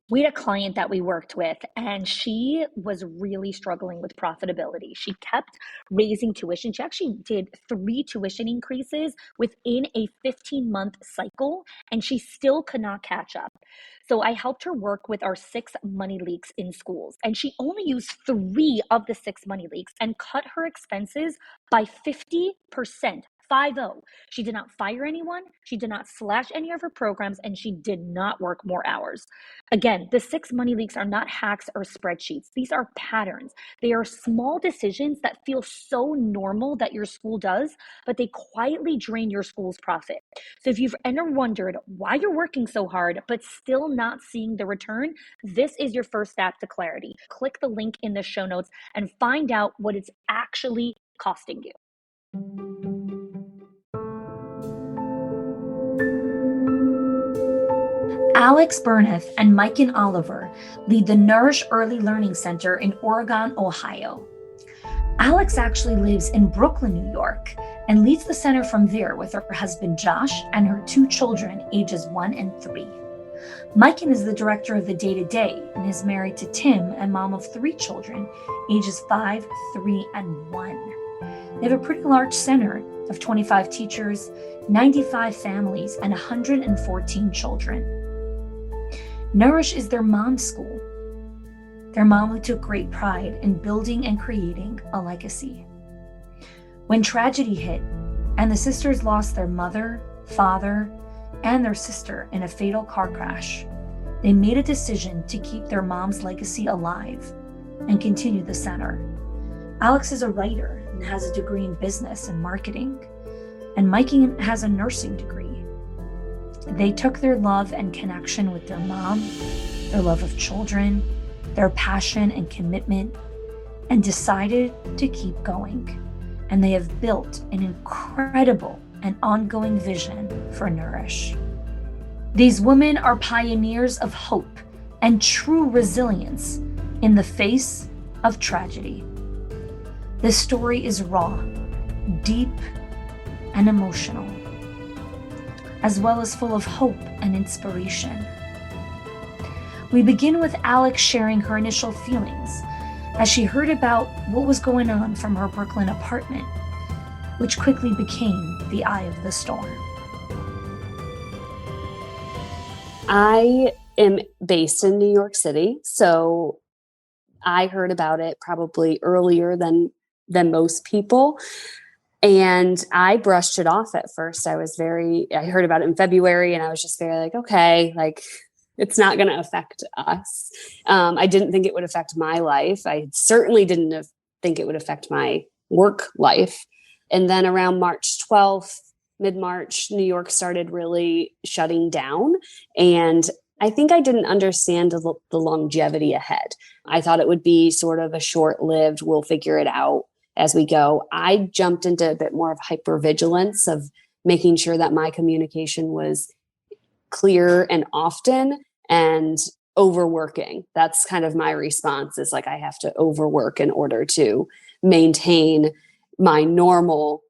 We had a client that we worked with, and she was really struggling with profitability. She kept raising tuition. She actually did 3 tuition increases within a 15-month cycle, and she still could not catch up. So I helped her work with our 6 money leaks in schools, and she only used 3 of the 6 money leaks and cut her expenses by 50%. 50. She did not fire anyone. She did not slash any of her programs, and she did not work more hours. Again, the 6 money leaks are not hacks or spreadsheets. These are patterns. They are small decisions that feel so normal that your school does, but they quietly drain your school's profit. So if you've ever wondered why you're working so hard, but still not seeing the return, this is your first step to clarity. Click the link in the show notes and find out what it's actually costing you. Alex Bernath and Miken Oliver lead the Nourish Early Learning Center in Oregon, Ohio. Alex actually lives in Brooklyn, New York, and leads the center from there with her husband Josh and her 2 children, ages 1 and 3. Miken is the director of the day-to-day and is married to Tim and mom of 3 children, ages 5, 3, and 1. They have a pretty large center of 25 teachers, 95 families, and 114 children. Nourish is their mom's school. Their mom who took great pride in building and creating a legacy. When tragedy hit and the sisters lost their mother, father, and their sister in a fatal car crash, they made a decision to keep their mom's legacy alive and continue the center. Alex is a writer and has a degree in business and marketing, and Miken has a nursing degree. They took their love and connection with their mom, their love of children, their passion and commitment, and decided to keep going. And they have built an incredible and ongoing vision for Nourish. These women are pioneers of hope and true resilience in the face of tragedy. This story is raw, deep, and emotional, as well as full of hope and inspiration. We begin with Alex sharing her initial feelings as she heard about what was going on from her Brooklyn apartment, which quickly became the eye of the storm. I am based in New York City, so I heard about it probably earlier than most people. And I brushed it off at first. I heard about it in February and I was just very like, okay, like it's not going to affect us. I didn't think it would affect my life. I certainly didn't think it would affect my work life. And then around March 12th, mid-March, New York started really shutting down. And I think I didn't understand the longevity ahead. I thought it would be sort of a short-lived, we'll figure it out as we go. I jumped into a bit more of hypervigilance of making sure that my communication was clear and often, and overworking. That's kind of my response, is like I have to overwork in order to maintain my normal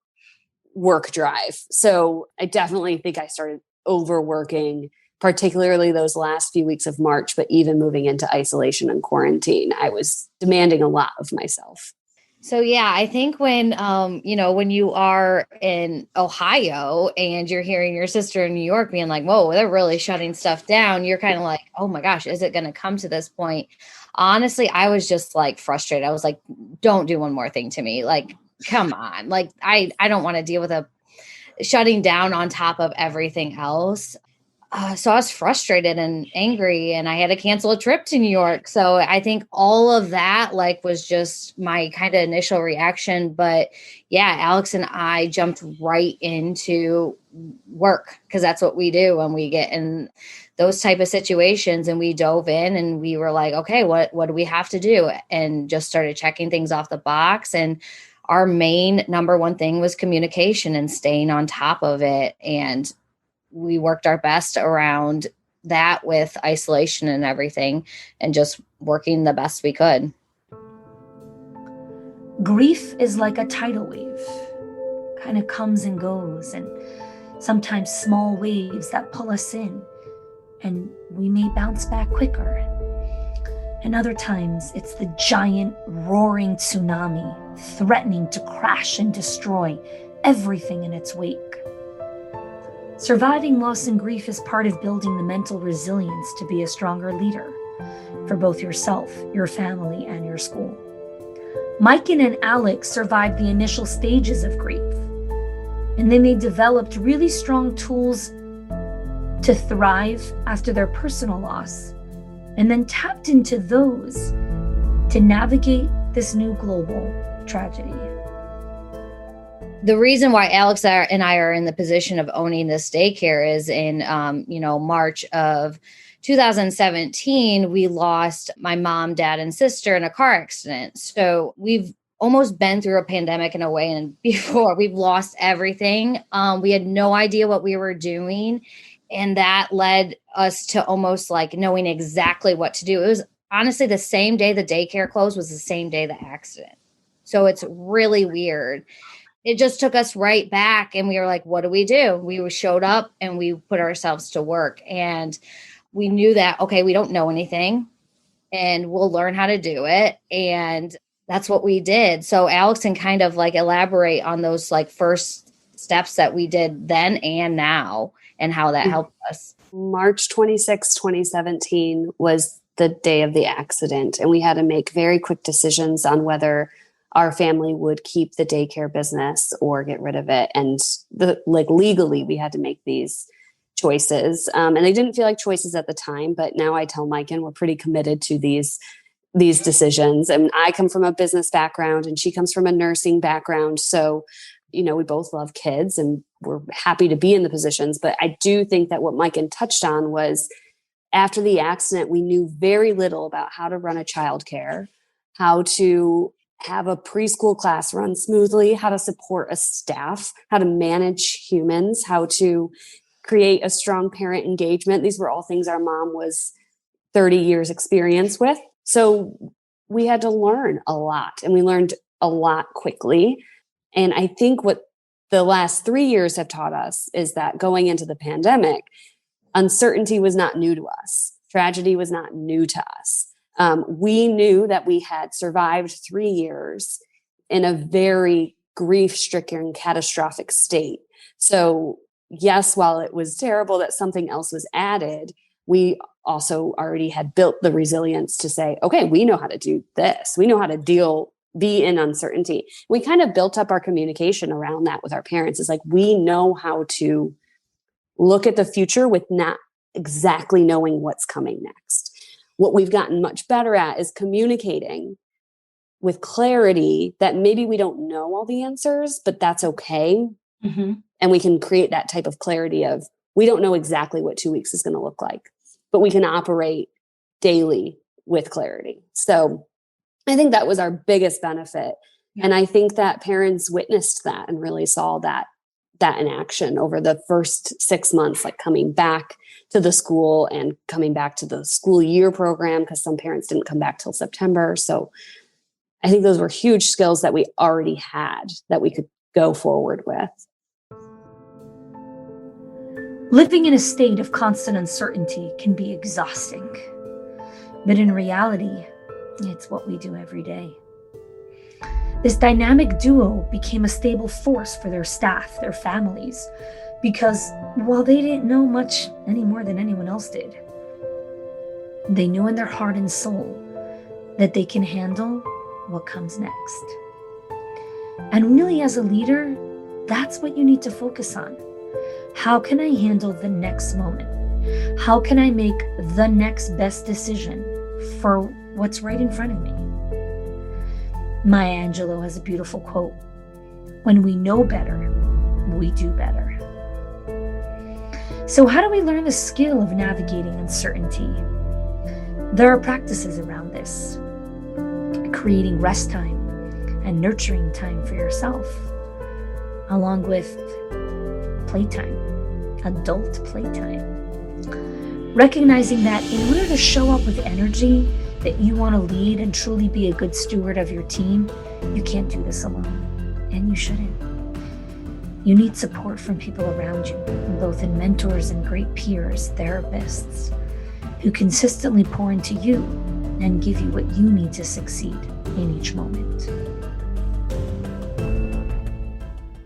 work drive. So I definitely think I started overworking, particularly those last few weeks of March, but even moving into isolation and quarantine, I was demanding a lot of myself. So, yeah, I think when you are in Ohio and you're hearing your sister in New York being like, whoa, they're really shutting stuff down, you're kind of like, oh my gosh, is it going to come to this point? Honestly, I was just like frustrated. I was like, don't do one more thing to me. Like, come on. Like, I don't want to deal with a shutting down on top of everything else. So I was frustrated and angry, and I had to cancel a trip to New York. So I think all of that was just my kind of initial reaction. But yeah, Alex and I jumped right into work because that's what we do when we get in those type of situations. And we dove in and we were like, okay, what do we have to do? And just started checking things off the box. And our main number one thing was communication and staying on top of it. And we worked our best around that with isolation and everything and just working the best we could. Grief is like a tidal wave, kind of comes and goes, and sometimes small waves that pull us in and we may bounce back quicker. And other times, it's the giant roaring tsunami threatening to crash and destroy everything in its wake. Surviving loss and grief is part of building the mental resilience to be a stronger leader for both yourself, your family, and your school. Miken and Alex survived the initial stages of grief, and then they developed really strong tools to thrive after their personal loss, and then tapped into those to navigate this new global tragedy. The reason why Alex and I are in the position of owning this daycare is in, March of 2017, we lost my mom, dad, and sister in a car accident. So we've almost been through a pandemic in a way. And before, we've lost everything. We had no idea what we were doing. And that led us to almost like knowing exactly what to do. It was honestly the same day the daycare closed was the same day the accident. So it's really weird. It just took us right back, and we were like, what do? We showed up and we put ourselves to work, and we knew that, okay, we don't know anything and we'll learn how to do it. And that's what we did. So Alex can kind of like elaborate on those like first steps that we did then and now and how that helped us. March 26, 2017 was the day of the accident, and we had to make very quick decisions on whether our family would keep the daycare business or get rid of it. And legally, we had to make these choices. And they didn't feel like choices at the time, but now I tell Miken we're pretty committed to these decisions. And I come from a business background and she comes from a nursing background. So, we both love kids and we're happy to be in the positions. But I do think that what Miken touched on was after the accident, we knew very little about how to run a childcare, how to have a preschool class run smoothly, how to support a staff, how to manage humans, how to create a strong parent engagement. These were all things our mom was 30 years experience with. So we had to learn a lot, and we learned a lot quickly. And I think what the last 3 years have taught us is that going into the pandemic, uncertainty was not new to us. Tragedy was not new to us. We knew that we had survived 3 years in a very grief-stricken, catastrophic state. So yes, while it was terrible that something else was added, we also already had built the resilience to say, okay, we know how to do this. We know how to be in uncertainty. We kind of built up our communication around that with our parents. It's like, we know how to look at the future with not exactly knowing what's coming next. What we've gotten much better at is communicating with clarity that maybe we don't know all the answers, but that's okay. Mm-hmm. And we can create that type of clarity of, we don't know exactly what 2 weeks is going to look like, but we can operate daily with clarity. So I think that was our biggest benefit. Yeah. And I think that parents witnessed that and really saw that in action over the first 6 months, like coming back to the school and coming back to the school year program, because some parents didn't come back till September. So I think those were huge skills that we already had that we could go forward with. Living in a state of constant uncertainty can be exhausting, but in reality, it's what we do every day. This dynamic duo became a stable force for their staff, their families, because while they didn't know much any more than anyone else did, they knew in their heart and soul that they can handle what comes next. And really, as a leader, that's what you need to focus on. How can I handle the next moment? How can I make the next best decision for what's right in front of me? Maya Angelou has a beautiful quote: when we know better, we do better. So how do we learn the skill of navigating uncertainty? There are practices around this, creating rest time and nurturing time for yourself, along with playtime, adult playtime. Recognizing that in order to show up with energy, that you want to lead and truly be a good steward of your team, you can't do this alone, and you shouldn't. You need support from people around you, both in mentors and great peers, therapists, who consistently pour into you and give you what you need to succeed in each moment.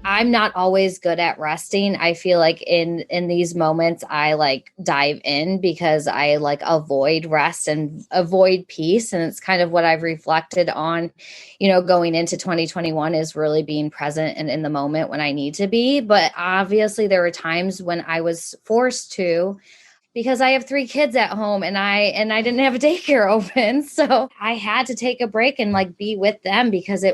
I'm not always good at resting. I feel like in these moments, I like dive in because I like avoid rest and avoid peace. And it's kind of what I've reflected on, going into 2021 is really being present and in the moment when I need to be. But obviously there were times when I was forced to, because I have 3 kids at home and I didn't have a daycare open. So I had to take a break and like be with them because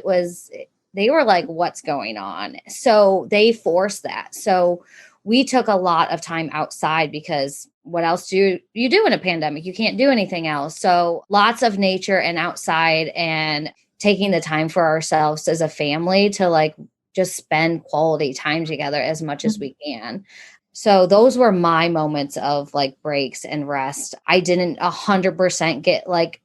they were like, what's going on? So they forced that. So we took a lot of time outside because what else do you do in a pandemic? You can't do anything else. So lots of nature and outside and taking the time for ourselves as a family to like just spend quality time together as much as we can. So those were my moments of like breaks and rest. I didn't 100% get like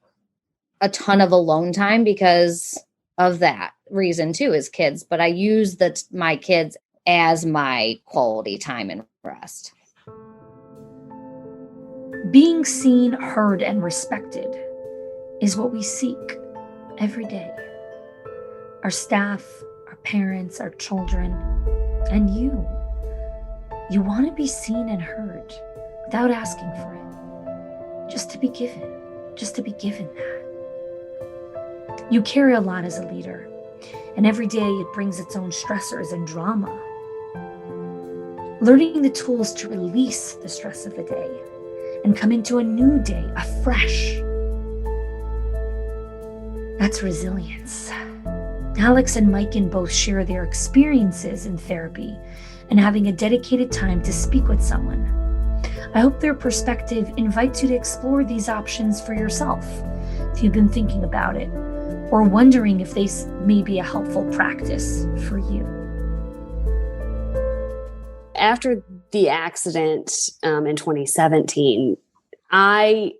a ton of alone time because of that reason too, as kids, but I use my kids as my quality time and rest. Being seen, heard, and respected is what we seek every day. Our staff, our parents, our children, and you. You want to be seen and heard without asking for it. Just to be given that. You carry a lot as a leader, and every day it brings its own stressors and drama. Learning the tools to release the stress of the day and come into a new day afresh. That's resilience. Alex and Miken both share their experiences in therapy and having a dedicated time to speak with someone. I hope their perspective invites you to explore these options for yourself if you've been thinking about it or wondering if they may be a helpful practice for you. After the accident in 2017, I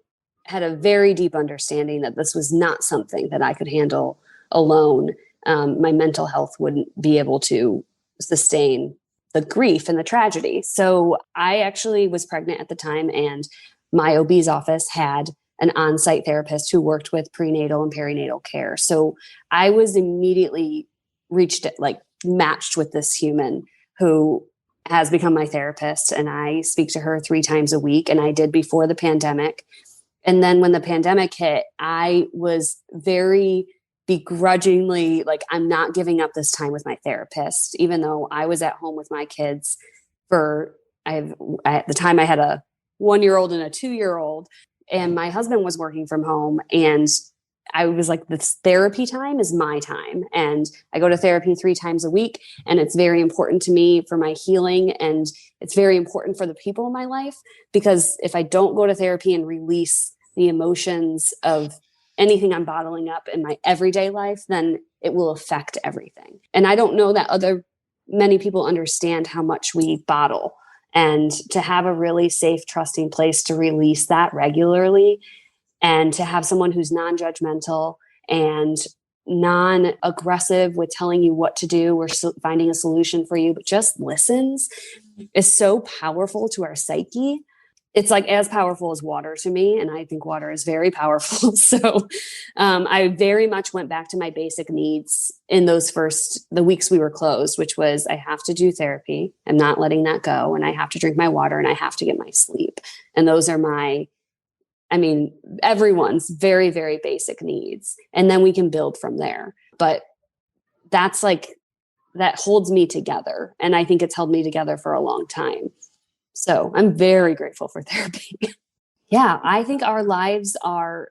had a very deep understanding that this was not something that I could handle alone. My mental health wouldn't be able to sustain the grief and the tragedy. So I actually was pregnant at the time, and my OB's office had an on-site therapist who worked with prenatal and perinatal care. So I was immediately matched with this human who has become my therapist, and I speak to her 3 times a week, and I did before the pandemic. And then when the pandemic hit, I was very begrudgingly like, I'm not giving up this time with my therapist, even though I was at home with my kids at the time I had a 1-year-old and a 2-year-old, and my husband was working from home, and I was like, this therapy time is my time. And I go to therapy 3 times a week, and it's very important to me for my healing. And it's very important for the people in my life, because if I don't go to therapy and release the emotions of anything I'm bottling up in my everyday life, then it will affect everything. And I don't know that many people understand how much we bottle, and to have a really safe, trusting place to release that regularly, and to have someone who's non-judgmental and non-aggressive with telling you what to do or finding a solution for you, but just listens, is so powerful to our psyche. It's like as powerful as water to me. And I think water is very powerful. So I very much went back to my basic needs in the weeks we were closed, which was, I have to do therapy. I'm not letting that go. And I have to drink my water, and I have to get my sleep. And those are everyone's very, very basic needs. And then we can build from there. But that holds me together. And I think it's held me together for a long time. So I'm very grateful for therapy. Yeah, I think our lives are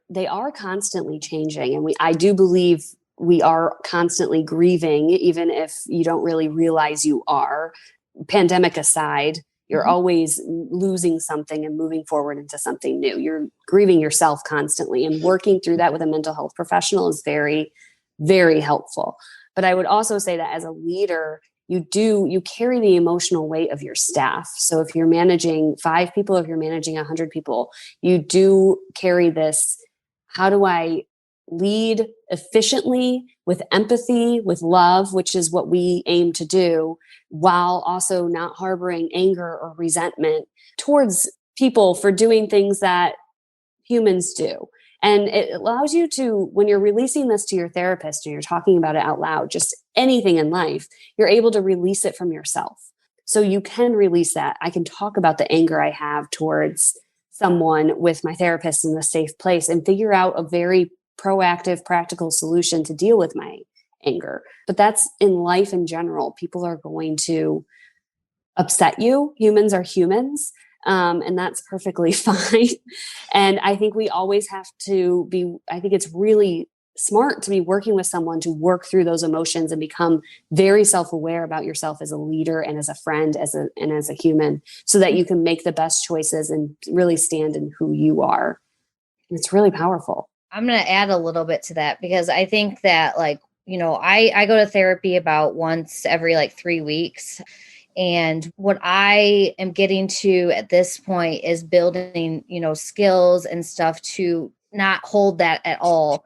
constantly changing. And I do believe we are constantly grieving, even if you don't really realize you are. Pandemic aside, you're always losing something and moving forward into something new. You're grieving yourself constantly, and working through that with a mental health professional is very, very helpful. But I would also say that as a leader, you carry the emotional weight of your staff. So if you're managing 5 people, if you're managing 100 people, you do carry this, how do I lead efficiently with empathy, with love, which is what we aim to do, while also not harboring anger or resentment towards people for doing things that humans do. And it allows you to, when you're releasing this to your therapist and you're talking about it out loud, just anything in life, you're able to release it from yourself. So you can release that. I can talk about the anger I have towards someone with my therapist in a safe place and figure out a very proactive, practical solution to deal with my anger. But that's in life in general. People are going to upset you. Humans are humans. And that's perfectly fine. And I think we always have to be, I think it's really smart to be working with someone to work through those emotions and become very self-aware about yourself as a leader and as a friend, and as a human, so that you can make the best choices and really stand in who you are. It's really powerful. I'm going to add a little bit to that, because I think that, like, I go to therapy about once every 3 weeks. And what I am getting to at this point is building, skills and stuff to not hold that at all,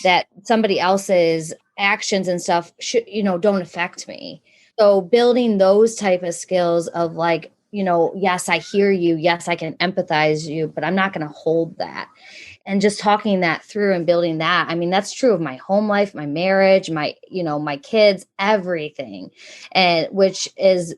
that somebody else's actions and stuff should, don't affect me. So building those type of skills of yes, I hear you. Yes, I can empathize you, but I'm not going to hold that. And just talking that through and building that. I mean, that's true of my home life, my marriage, my kids, everything. And which is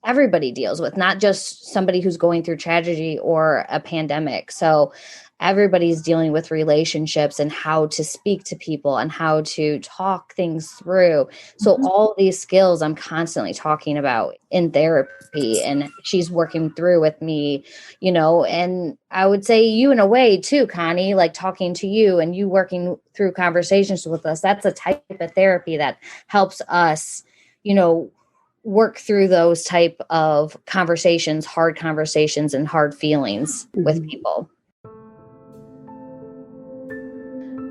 everybody deals with, not just somebody who's going through tragedy or a pandemic. So everybody's dealing with relationships and how to speak to people and how to talk things through. So all these skills I'm constantly talking about in therapy, and she's working through with me, and I would say you in a way too, Connie, like talking to you and you working through conversations with us. That's a type of therapy that helps us, work through those type of conversations, hard conversations and hard feelings with people.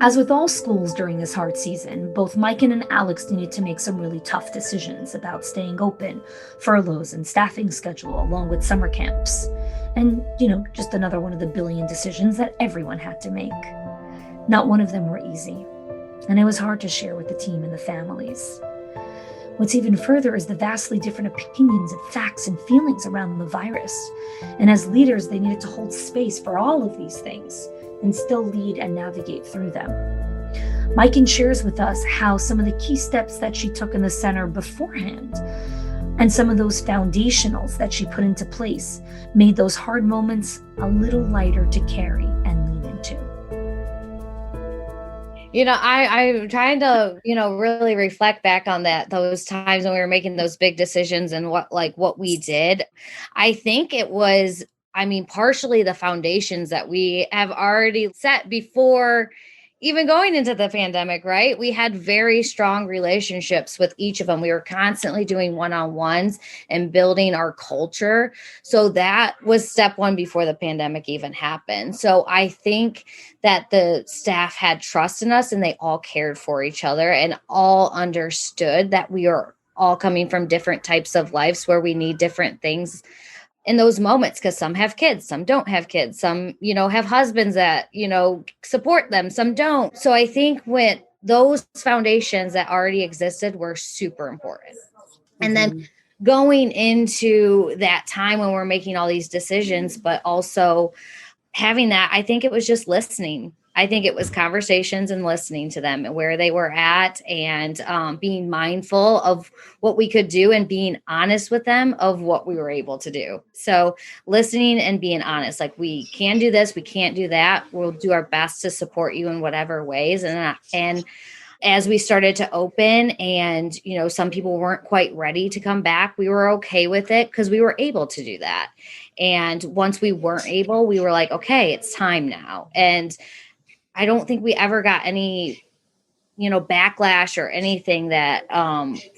As with all schools during this hard season, both Miken and Alex needed to make some really tough decisions about staying open, furloughs, and staffing schedule, along with summer camps. And, just another one of the billion decisions that everyone had to make. Not one of them were easy, and it was hard to share with the team and the families. What's even further is the vastly different opinions and facts and feelings around the virus. And as leaders, they needed to hold space for all of these things and still lead and navigate through them. Miken shares with us how some of the key steps that she took in the center beforehand and some of those foundationals that she put into place made those hard moments a little lighter to carry and lean into. I'm trying to, really reflect back on those times when we were making those big decisions and what we did. I think it was, partially the foundations that we have already set before even going into the pandemic, right? We had very strong relationships with each of them. We were constantly doing one-on-ones and building our culture. So that was step one before the pandemic even happened. So I think that the staff had trust in us and they all cared for each other and all understood that we are all coming from different types of lives where we need different things in those moments, because some have kids, some don't have kids, some, have husbands that, support them, some don't. So I think when those foundations that already existed were super important. And then going into that time when we're making all these decisions, but also having that, I think it was just listening. I think it was conversations and listening to them and where they were at, and being mindful of what we could do and being honest with them of what we were able to do. So listening and being honest, like, we can do this, we can't do that. We'll do our best to support you in whatever ways. And as we started to open and, some people weren't quite ready to come back, we were okay with it because we were able to do that. And once we weren't able, we were like, okay, it's time now. And I don't think we ever got any, backlash or anything that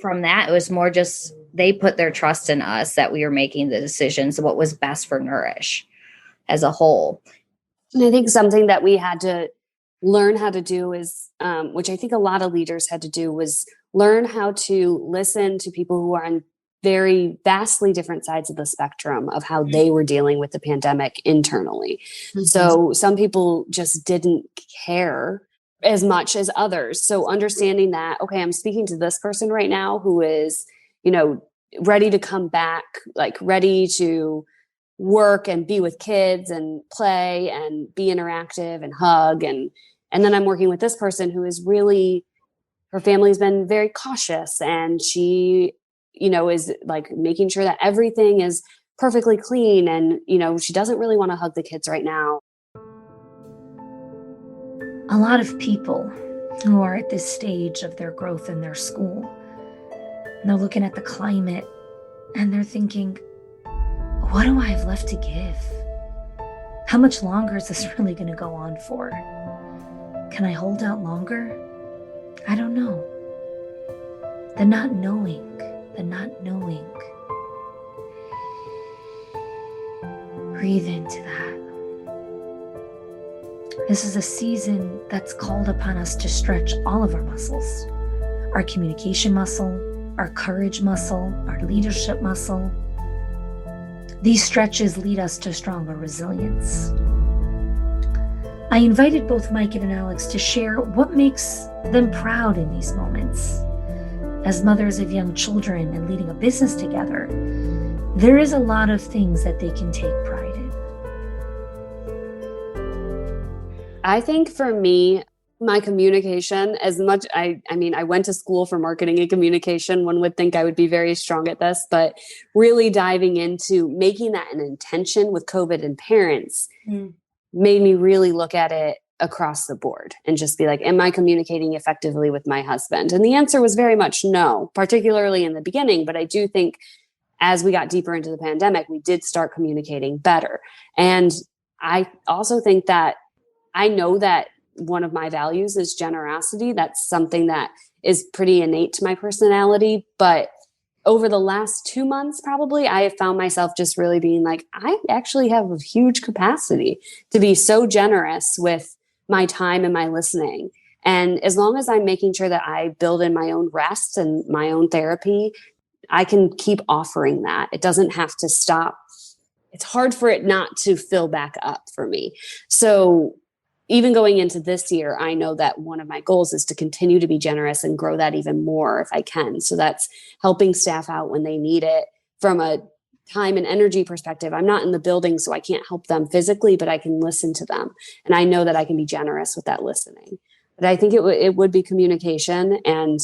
from that. It was more just they put their trust in us that we were making the decisions of what was best for Nourish as a whole. And I think something that we had to learn how to do is, which I think a lot of leaders had to do, was learn how to listen to people who are on very vastly different sides of the spectrum of how they were dealing with the pandemic internally. So some people just didn't care as much as others. So understanding that, okay, I'm speaking to this person right now who is, ready to come back, like ready to work and be with kids and play and be interactive and hug. And then I'm working with this person who is really, her family's been very cautious, and she, is like making sure that everything is perfectly clean. And, she doesn't really want to hug the kids right now. A lot of people who are at this stage of their growth in their school, and they're looking at the climate and they're thinking, what do I have left to give? How much longer is this really going to go on for? Can I hold out longer? I don't know. The not knowing. Breathe into that. This is a season that's called upon us to stretch all of our muscles. Our communication muscle, our courage muscle, our leadership muscle. These stretches lead us to stronger resilience. I invited both Miken and Alex to share what makes them proud in these moments. As mothers of young children and leading a business together, there is a lot of things that they can take pride in. I think for me, my communication, as much, I went to school for marketing and communication. One would think I would be very strong at this, but really diving into making that an intention with COVID and parents made me really look at it across the board and just be like, am I communicating effectively with my husband? And the answer was very much no, particularly in the beginning. But I do think as we got deeper into the pandemic, we did start communicating better. And I also think that I know that one of my values is generosity. That's something that is pretty innate to my personality. But over the last 2 months, probably, I have found myself just really being like, I actually have a huge capacity to be so generous with my time and my listening. And as long as I'm making sure that I build in my own rest and my own therapy, I can keep offering that. It doesn't have to stop. It's hard for it not to fill back up for me. So even going into this year, I know that one of my goals is to continue to be generous and grow that even more if I can. So that's helping staff out when they need it from a time and energy perspective. I'm not in the building, so I can't help them physically, but I can listen to them. And I know that I can be generous with that listening. But I think it would be communication and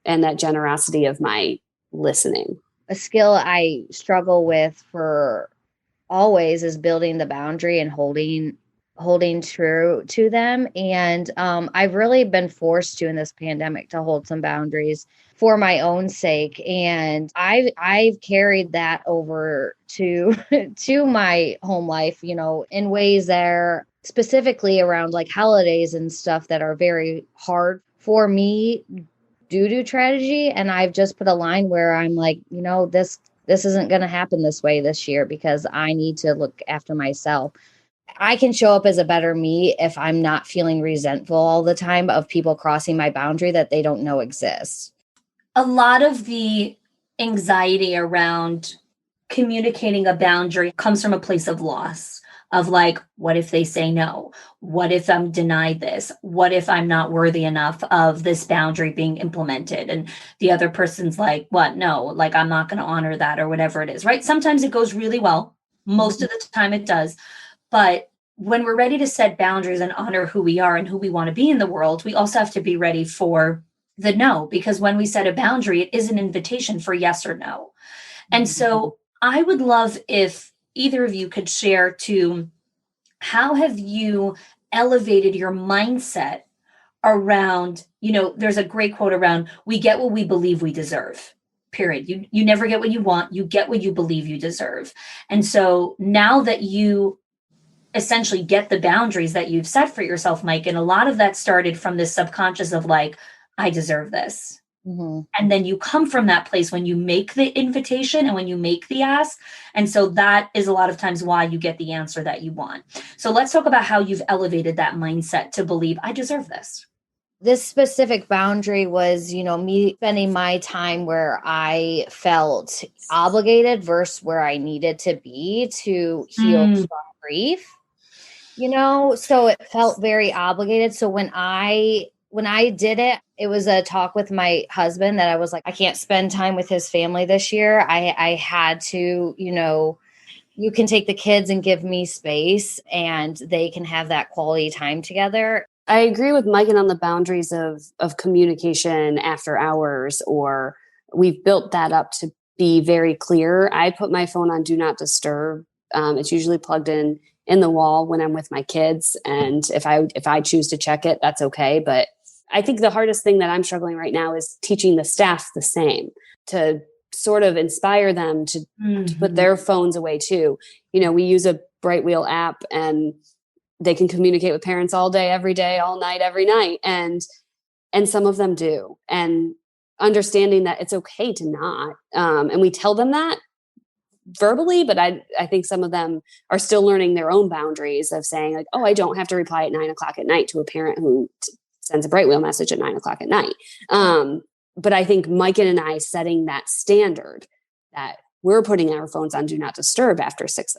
that generosity of my listening. A skill I struggle with for always is building the boundary and holding true to them. And I've really been forced to in this pandemic to hold some boundaries for my own sake. And I've carried that over to to my home life, in ways that are specifically around like holidays and stuff that are very hard for me due to tragedy. And I've just put a line where I'm like, this isn't going to happen this way this year because I need to look after myself. I can show up as a better me if I'm not feeling resentful all the time of people crossing my boundary that they don't know exists. A lot of the anxiety around communicating a boundary comes from a place of loss, of like, what if they say no? What if I'm denied this? What if I'm not worthy enough of this boundary being implemented? And the other person's like, what? No, like, I'm not going to honor that or whatever it is, right? Sometimes it goes really well. Most of the time it does. But when we're ready to set boundaries and honor who we are and who we want to be in the world, we also have to be ready for the no, because when we set a boundary, it is an invitation for yes or no. And so I would love if either of you could share to how have you elevated your mindset around, there's a great quote around, we get what we believe we deserve. Period. You never get what you want. You get what you believe you deserve. And so now that you essentially get the boundaries that you've set for yourself, Mike, and a lot of that started from this subconscious of like, I deserve this. Mm-hmm. And then you come from that place when you make the invitation and when you make the ask. And so that is a lot of times why you get the answer that you want. So let's talk about how you've elevated that mindset to believe I deserve this. This specific boundary was, me spending my time where I felt obligated versus where I needed to be to heal from grief. So it felt very obligated. So when I did it, it was a talk with my husband that I was like, I can't spend time with his family this year. I had to, you can take the kids and give me space and they can have that quality time together. I agree with Miken on the boundaries of communication after hours, or we've built that up to be very clear. I put my phone on do not disturb. It's usually plugged in the wall when I'm with my kids. And if I choose to check it, that's okay. But I think the hardest thing that I'm struggling right now is teaching the staff the same, to sort of inspire them to put their phones away too. We use a Bright Wheel app, and they can communicate with parents all day, every day, all night, every night. And some of them do. And understanding that it's okay to not. And we tell them that verbally, but I think some of them are still learning their own boundaries of saying like, oh, I don't have to reply at 9:00 at night to a parent who sends a Bright Wheel message at 9:00 at night. But I think Miken and I setting that standard that we're putting our phones on do not disturb after 6:00,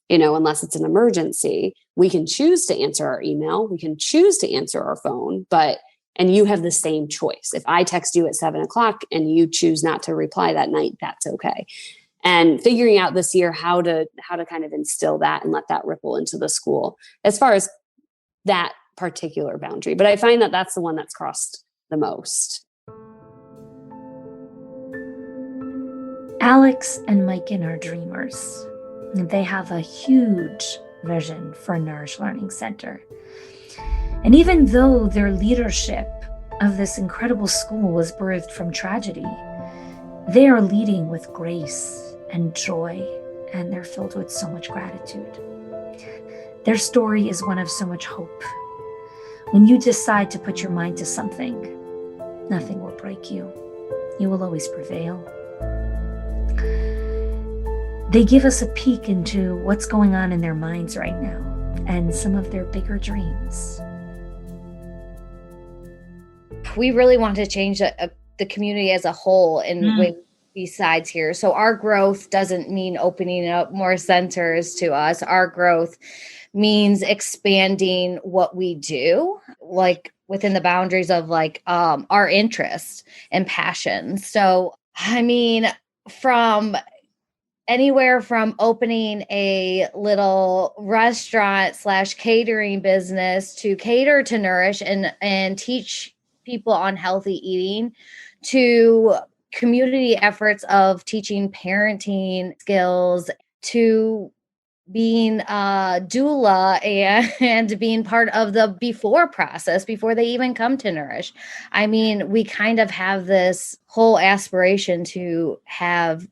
unless it's an emergency. We can choose to answer our email. We can choose to answer our phone, and you have the same choice. If I text you at 7:00 and you choose not to reply that night, that's okay. And figuring out this year how to kind of instill that and let that ripple into the school as far as that particular boundary. But I find that that's the one that's crossed the most. Alex and Miken are dreamers. They have a huge vision for Nourish Learning Center. And even though their leadership of this incredible school was birthed from tragedy, they are leading with grace and joy, and they're filled with so much gratitude. Their story is one of so much hope. When you decide to put your mind to something, nothing will break you. You will always prevail. They give us a peek into what's going on in their minds right now and some of their bigger dreams. We really want to change the community as a whole in ways besides here. So our growth doesn't mean opening up more centers to us. Our growth means expanding what we do, like within the boundaries of our interests and passions. So, from anywhere from opening a little restaurant / catering business to cater to Nourish and teach people on healthy eating, to community efforts of teaching parenting skills, to being a doula and being part of the before process before they even come to Nourish. We kind of have this whole aspiration to have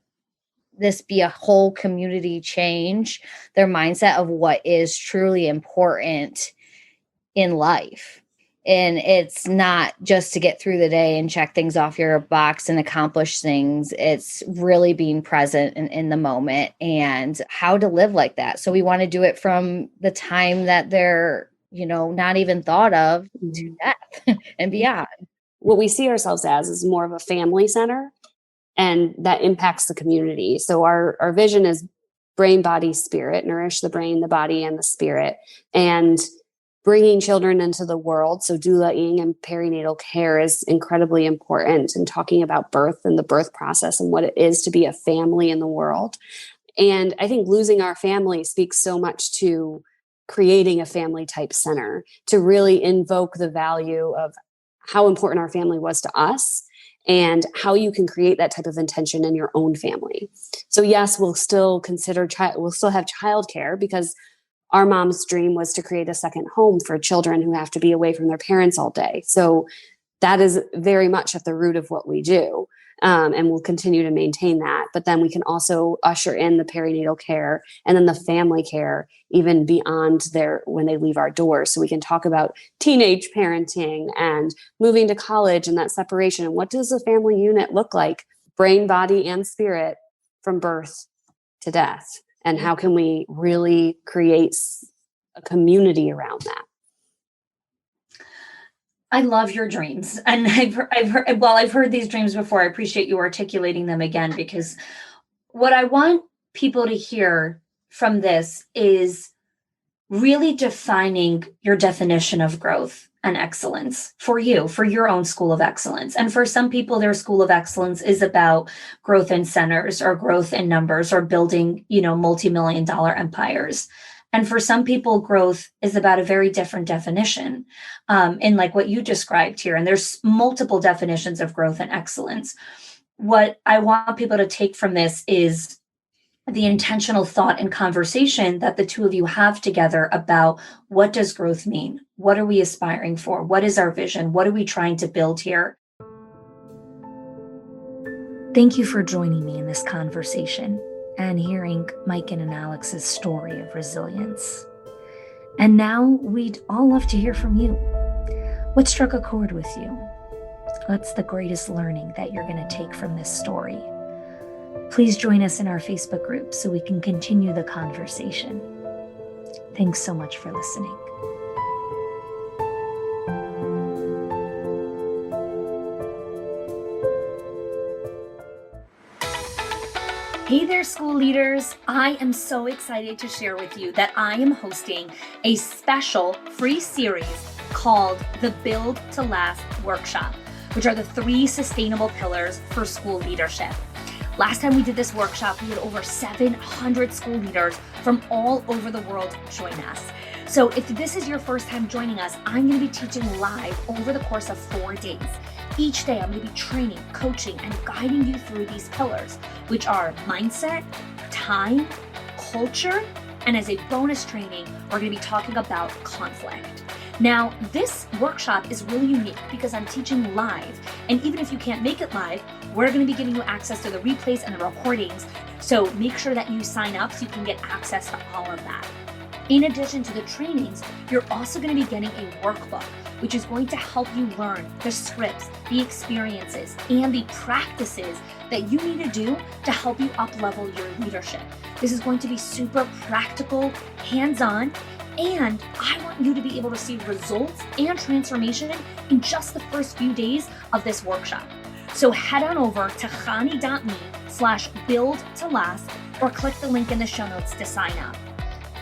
this be a whole community change their mindset of what is truly important in life. And it's not just to get through the day and check things off your box and accomplish things. It's really being present in the moment and how to live like that. So we want to do it from the time that they're, not even thought of to death and beyond. What we see ourselves as is more of a family center, and that impacts the community. So our vision is brain, body, spirit, nourish the brain, the body, and the spirit. And bringing children into the world, so doulaing and perinatal care is incredibly important, and talking about birth and the birth process and what it is to be a family in the world. And I think losing our family speaks so much to creating a family type center, to really invoke the value of how important our family was to us and how you can create that type of intention in your own family. So yes, we'll still we'll still have childcare, because our mom's dream was to create a second home for children who have to be away from their parents all day. So that is very much at the root of what we do. And we'll continue to maintain that. But then we can also usher in the perinatal care and then the family care, even beyond when they leave our doors. So we can talk about teenage parenting and moving to college and that separation. And what does a family unit look like? Brain, body, and spirit from birth to death. And how can we really create a community around that? I love your dreams. And I've heard these dreams before. I appreciate you articulating them again, because what I want people to hear from this is really defining your definition of growth and excellence for you, for your own school of excellence. And for some people, their school of excellence is about growth in centers or growth in numbers or building, multi-million dollar empires. And for some people, growth is about a very different definition, in like what you described here. And there's multiple definitions of growth and excellence. What I want people to take from this is the intentional thought and conversation that the two of you have together about what does growth mean? What are we aspiring for? What is our vision? What are we trying to build here? Thank you for joining me in this conversation and hearing Miken and Alex's story of resilience. And now we'd all love to hear from you. What struck a chord with you? What's the greatest learning that you're going to take from this story? Please join us in our Facebook group so we can continue the conversation. Thanks so much for listening. Hey there, school leaders. I am so excited to share with you that I am hosting a special free series called the Build to Last Workshop, which are the 3 sustainable pillars for school leadership. Last time we did this workshop, we had over 700 school leaders from all over the world join us. So if this is your first time joining us, I'm going to be teaching live over the course of 4 days. Each day, I'm going to be training, coaching, and guiding you through these pillars, which are mindset, time, culture, and as a bonus training, we're going to be talking about conflict. Now, this workshop is really unique because I'm teaching live, and even if you can't make it live, we're going to be giving you access to the replays and the recordings, so make sure that you sign up so you can get access to all of that. In addition to the trainings, you're also going to be getting a workbook, which is going to help you learn the scripts, the experiences, and the practices that you need to do to help you up-level your leadership. This is going to be super practical, hands-on, and I want you to be able to see results and transformation in just the first few days of this workshop. So head on over to khani.me/build-to-last or click the link in the show notes to sign up.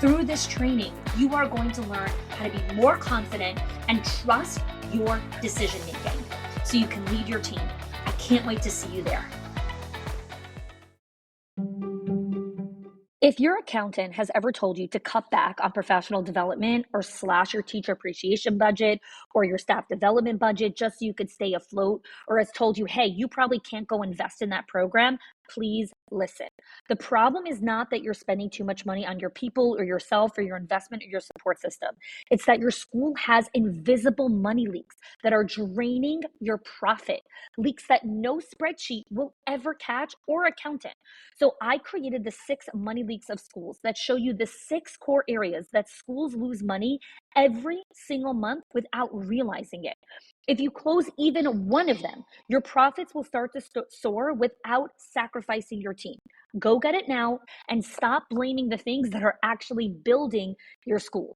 Through this training, you are going to learn how to be more confident and trust your decision making so you can lead your team. I can't wait to see you there. If your accountant has ever told you to cut back on professional development or slash your teacher appreciation budget or your staff development budget just so you could stay afloat, or has told you, hey, you probably can't go invest in that program, please listen. The problem is not that you're spending too much money on your people or yourself or your investment or your support system. It's that your school has invisible money leaks that are draining your profit, leaks that no spreadsheet will ever catch or accountant. So I created the 6 money leaks of schools that show you the 6 core areas that schools lose money every single month without realizing it. If you close even one of them, your profits will start to soar without sacrificing your team. Go get it now and stop blaming the things that are actually building your school.